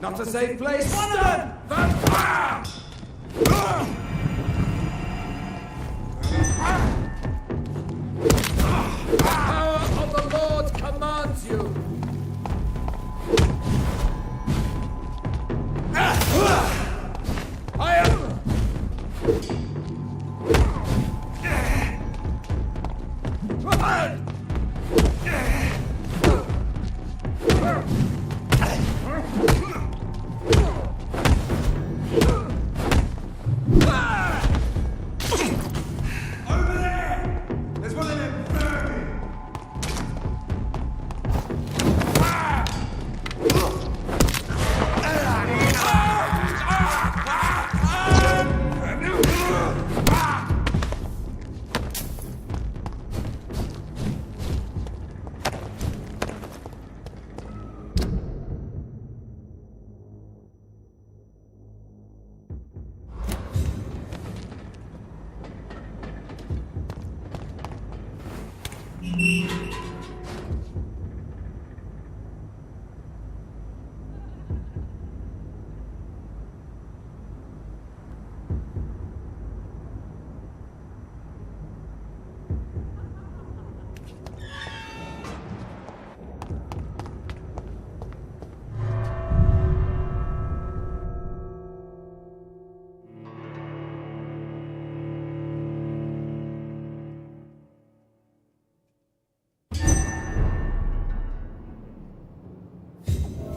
Not a safe place. Stun! Vampyr! The power of the Lord commands you. I am.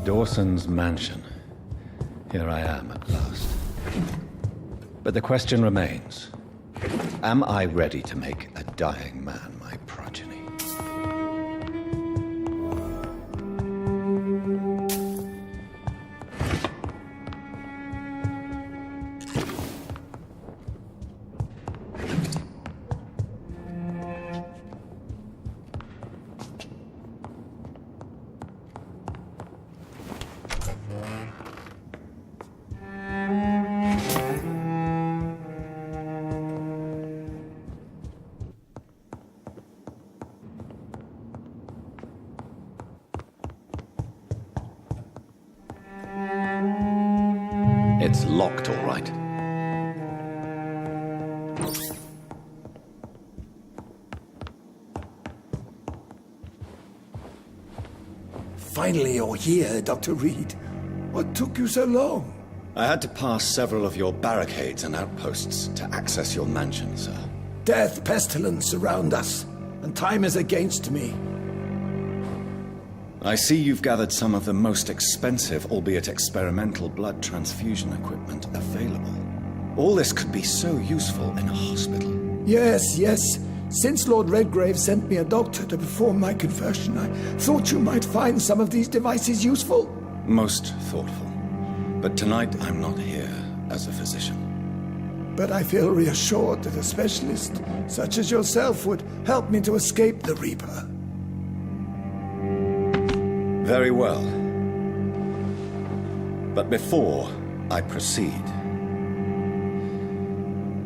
Dawson's mansion. Here I am at last. But the question remains, am I ready to make a dying man my progeny? It's locked, all right. Finally you're here, Dr. Reed. What took you so long? I had to pass several of your barricades and outposts to access your mansion, sir. Death, pestilence surround us, and time is against me. I see you've gathered some of the most expensive, albeit experimental, blood transfusion equipment available. All this could be so useful in a hospital. Yes, yes. Since Lord Redgrave sent me a doctor to perform my conversion, I thought you might find some of these devices useful. Most thoughtful. But tonight I'm not here as a physician. But I feel reassured that a specialist such as yourself would help me to escape the Reaper. Very well. But before I proceed,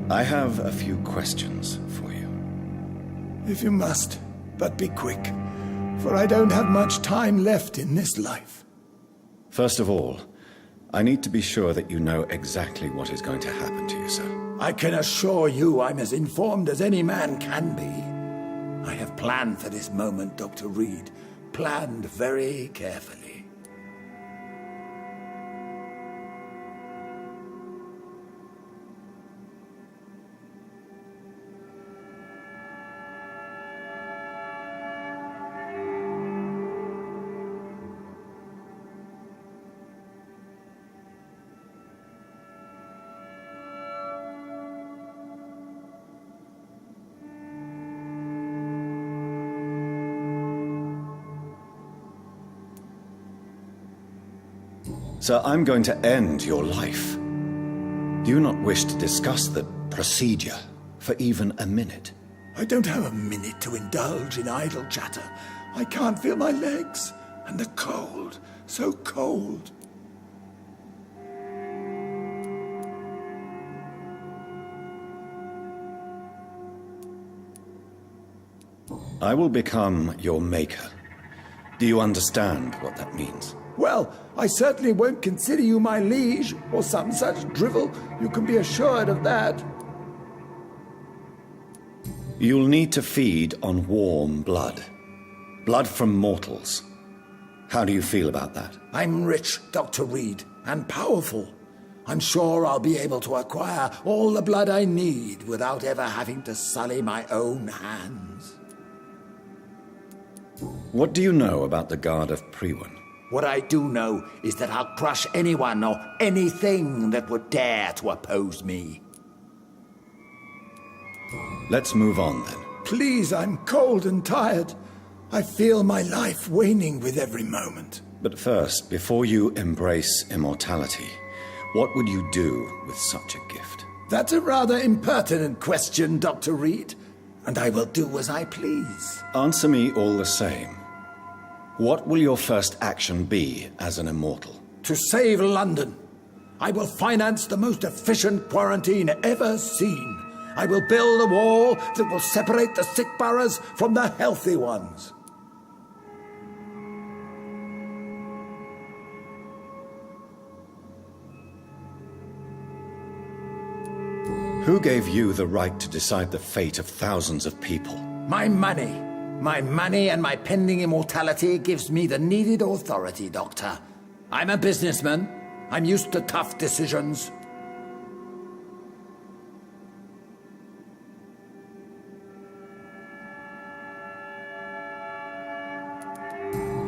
I have a few questions for you. If you must, but be quick, for I don't have much time left in this life. First of all, I need to be sure that you know exactly what is going to happen to you, sir. I can assure you I'm as informed as any man can be. I have planned for this moment, Dr. Reed. Planned very carefully. Sir, I'm going to end your life. Do you not wish to discuss the procedure for even a minute? I don't have a minute to indulge in idle chatter. I can't feel my legs. And the cold. So cold. I will become your maker. Do you understand what that means? Well, I certainly won't consider you my liege, or some such drivel. You can be assured of that. You'll need to feed on warm blood. Blood from mortals. How do you feel about that? I'm rich, Dr. Reed, and powerful. I'm sure I'll be able to acquire all the blood I need without ever having to sully my own hands. What do you know about the Guard of Priwen? What I do know is that I'll crush anyone or anything that would dare to oppose me. Let's move on then. Please, I'm cold and tired. I feel my life waning with every moment. But first, before you embrace immortality, what would you do with such a gift? That's a rather impertinent question, Dr. Reed, and I will do as I please. Answer me all the same. What will your first action be as an immortal? To save London. I will finance the most efficient quarantine ever seen. I will build a wall that will separate the sick boroughs from the healthy ones. Who gave you the right to decide the fate of thousands of people? My money. My money and my pending immortality gives me the needed authority, Doctor. I'm a businessman. I'm used to tough decisions.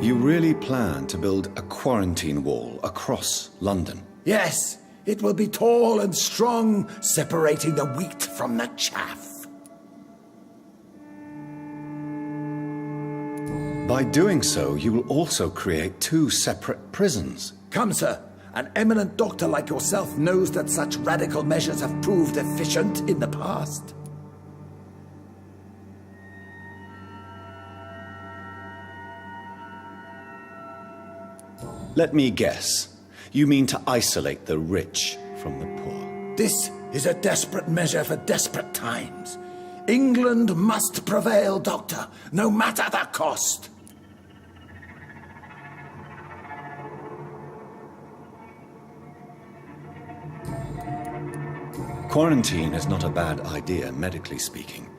You really plan to build a quarantine wall across London? Yes, it will be tall and strong, separating the wheat from the chaff. By doing so, you will also create 2 separate prisons. Come, sir. An eminent doctor like yourself knows that such radical measures have proved efficient in the past. Let me guess. You mean to isolate the rich from the poor? This is a desperate measure for desperate times. England must prevail, Doctor, no matter the cost. Quarantine is not a bad idea, medically speaking.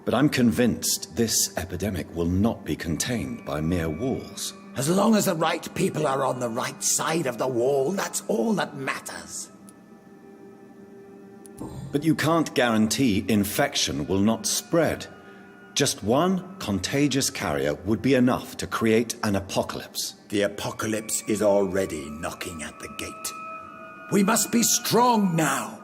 But I'm convinced this epidemic will not be contained by mere walls. As long as the right people are on the right side of the wall, that's all that matters. But you can't guarantee infection will not spread. Just one contagious carrier would be enough to create an apocalypse. The apocalypse is already knocking at the gate. We must be strong now.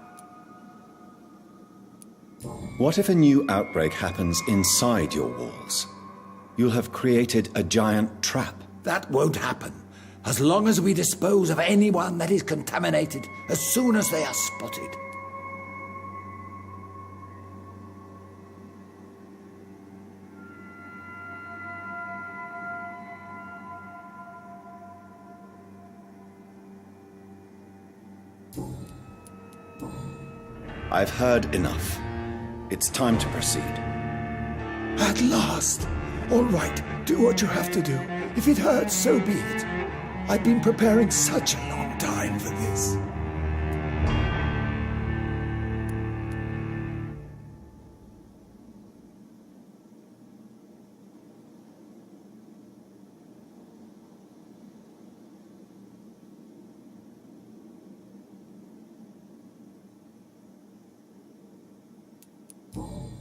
What if a new outbreak happens inside your walls? You'll have created a giant trap. That won't happen, as long as we dispose of anyone that is contaminated as soon as they are spotted. I've heard enough. It's time to proceed. At last! All right, do what you have to do. If it hurts, so be it. I've been preparing such a long time for this.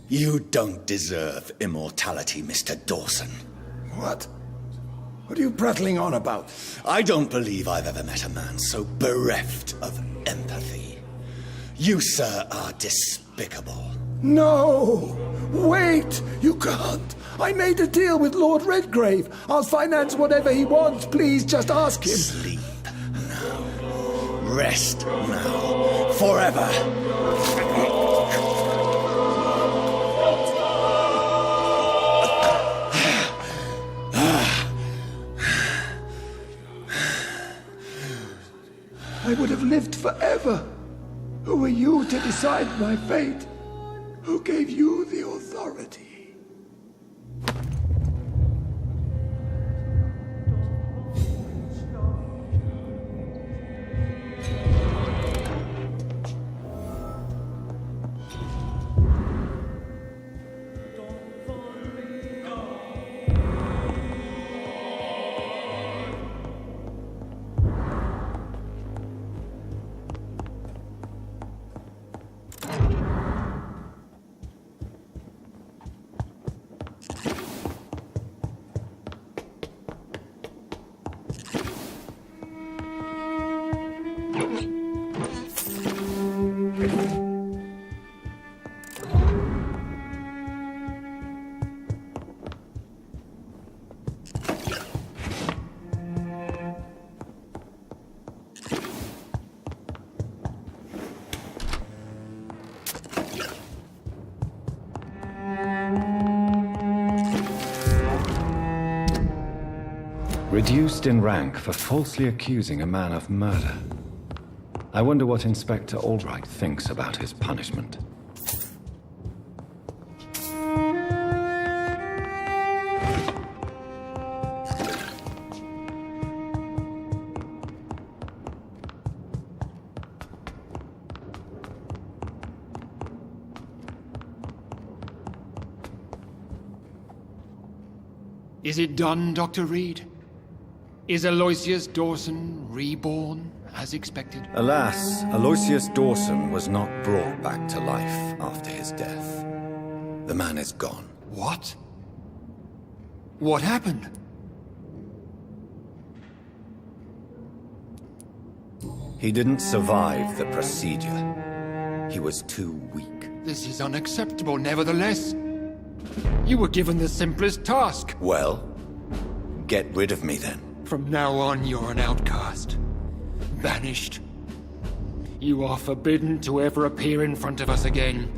You don't deserve immortality, Mr. Dawson. What? What are you prattling on about? I don't believe I've ever met a man so bereft of empathy. You, sir, are despicable. No! Wait! You can't! I made a deal with Lord Redgrave. I'll finance whatever he wants. Please, just ask him. Sleep now. Rest now. Forever. I would have lived forever. Who are you to decide my fate? Who gave you the authority? Reduced in rank for falsely accusing a man of murder. I wonder what Inspector Albright thinks about his punishment. Is it done, Dr. Reed? Is Aloysius Dawson reborn, as expected? Alas, Aloysius Dawson was not brought back to life after his death. The man is gone. What? What happened? He didn't survive the procedure. He was too weak. This is unacceptable, nevertheless. You were given the simplest task. Well, get rid of me then. From now on, you're an outcast. Banished. You are forbidden to ever appear in front of us again.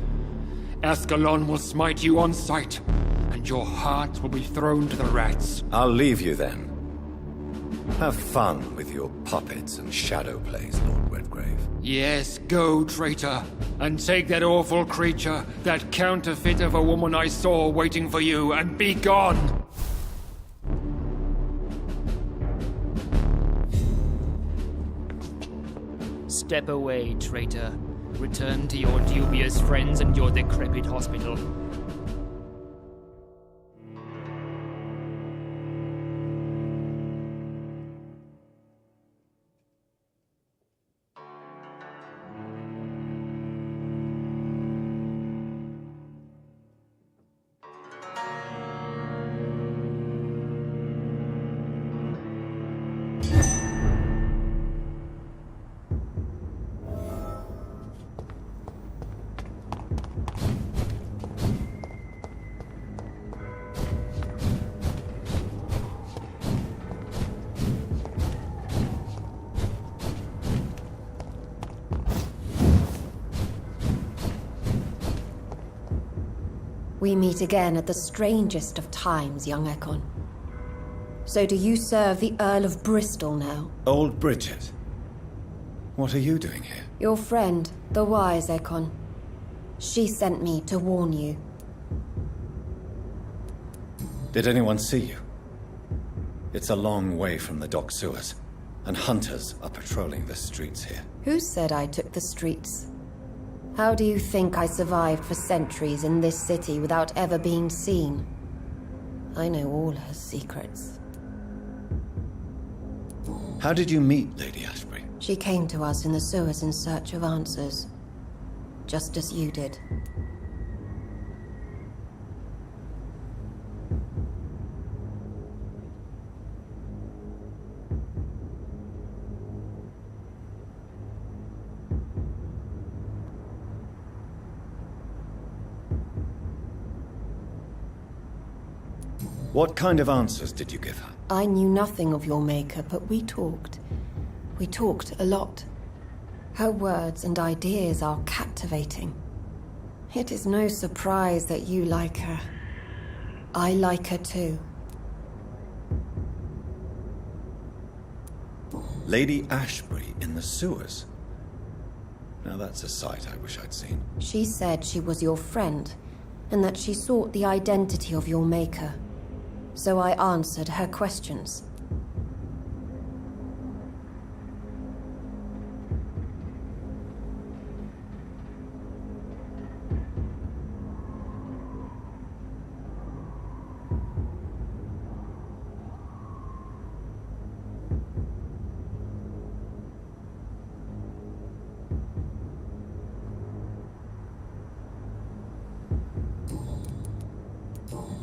Ascalon will smite you on sight, and your heart will be thrown to the rats. I'll leave you then. Have fun with your puppets and shadow plays, Lord Redgrave. Yes, go, traitor, and take that awful creature, that counterfeit of a woman I saw waiting for you, and be gone! Step away, traitor. Return to your dubious friends and your decrepit hospital. We meet again at the strangest of times, young Ekon. So do you serve the Earl of Bristol now? Old Bridget. What are you doing here? Your friend, the wise Ekon. She sent me to warn you. Did anyone see you? It's a long way from the dock sewers, and hunters are patrolling the streets here. Who said I took the streets? How do you think I survived for centuries in this city without ever being seen? I know all her secrets. How did you meet Lady Ashbury? She came to us in the sewers in search of answers. Just as you did. What kind of answers did you give her? I knew nothing of your maker, but we talked. We talked a lot. Her words and ideas are captivating. It is no surprise that you like her. I like her too. Lady Ashbury in the sewers? Now that's a sight I wish I'd seen. She said she was your friend, and that she sought the identity of your maker. So I answered her questions.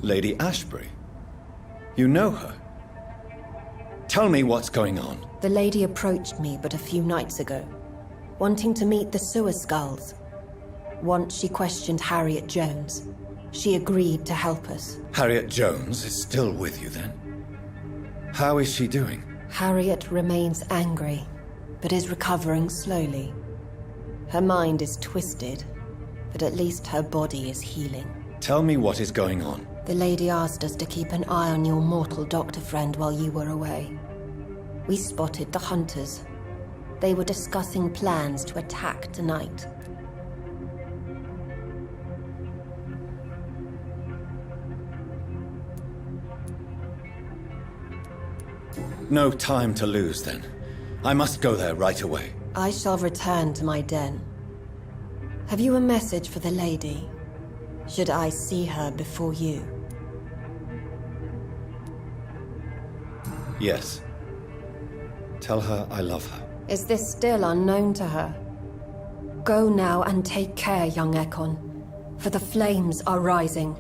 Lady Ashbury? You know her? Tell me what's going on. The lady approached me but a few nights ago, wanting to meet the sewer skulls. Once she questioned Harriet Jones. She agreed to help us. Harriet Jones is still with you then? How is she doing? Harriet remains angry, but is recovering slowly. Her mind is twisted, but at least her body is healing. Tell me what is going on. The lady asked us to keep an eye on your mortal doctor friend while you were away. We spotted the hunters. They were discussing plans to attack tonight. No time to lose, then. I must go there right away. I shall return to my den. Have you a message for the lady? Should I see her before you? Yes. Tell her I love her. Is this still unknown to her? Go now and take care, young Ekon, for the flames are rising.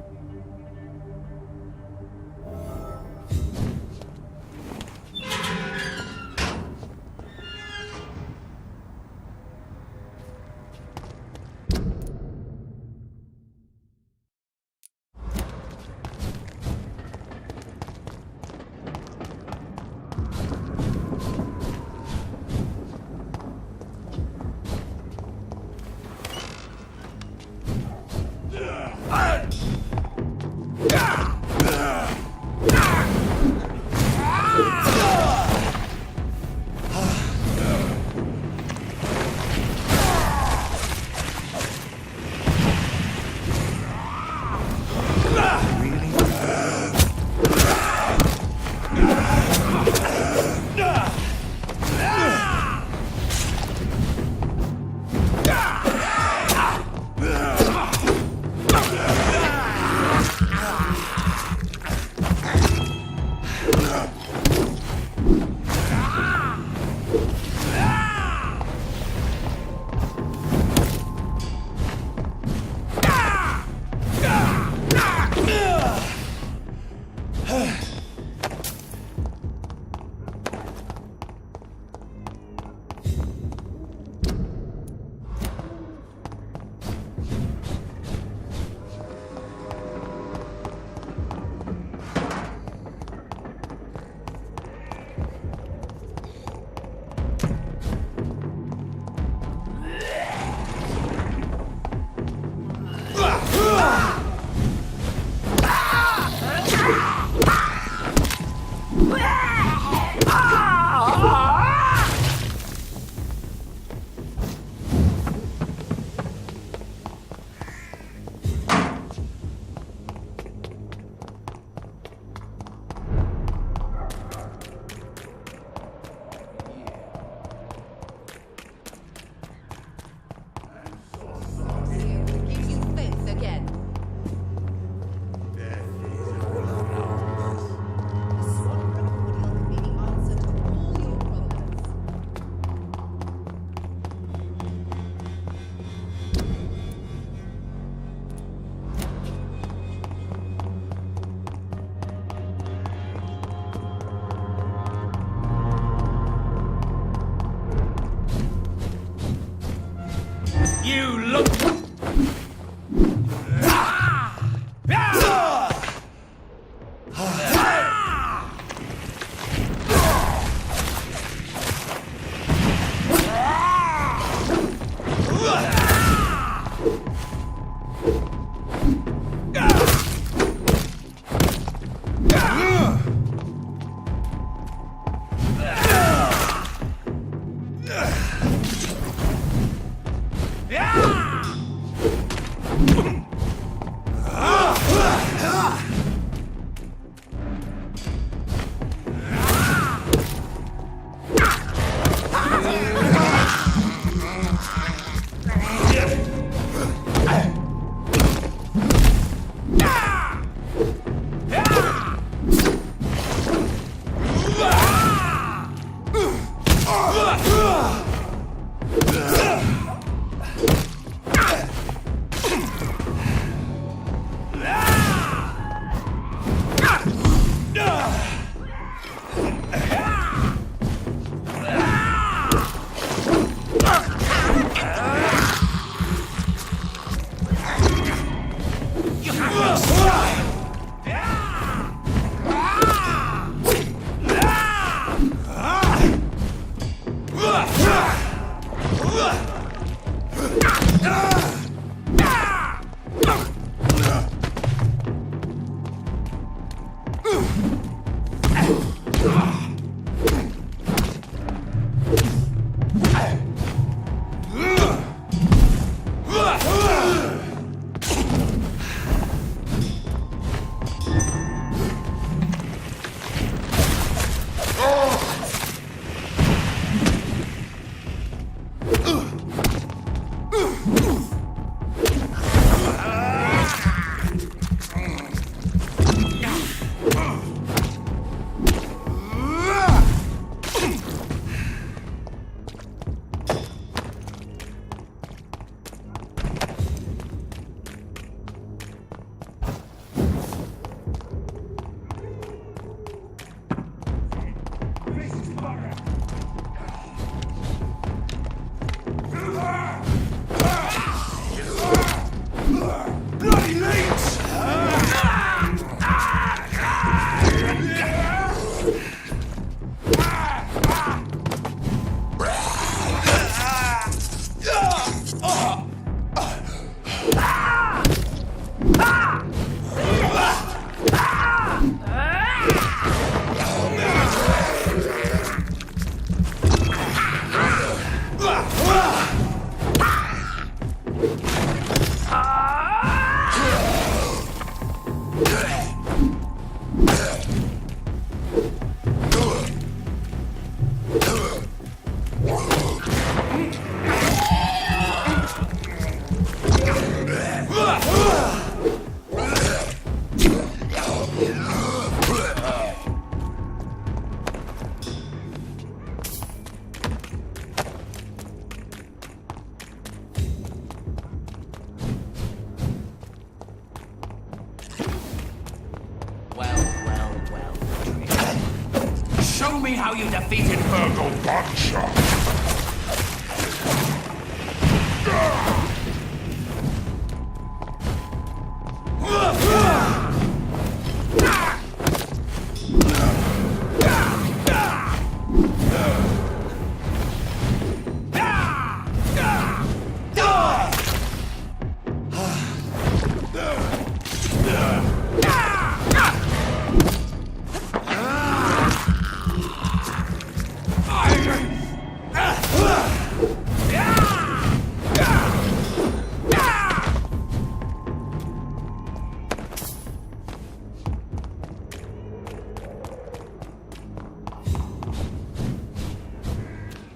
me how you defeated Virgo Buncher!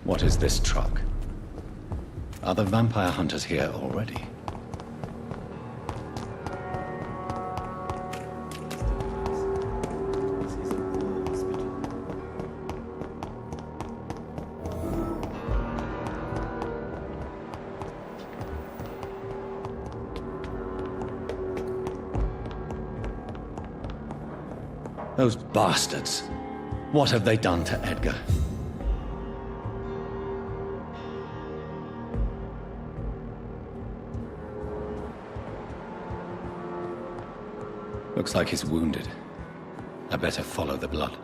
What is this truck? Are the vampire hunters here already? Those bastards! What have they done to Edgar? Looks like he's wounded. I better follow the blood.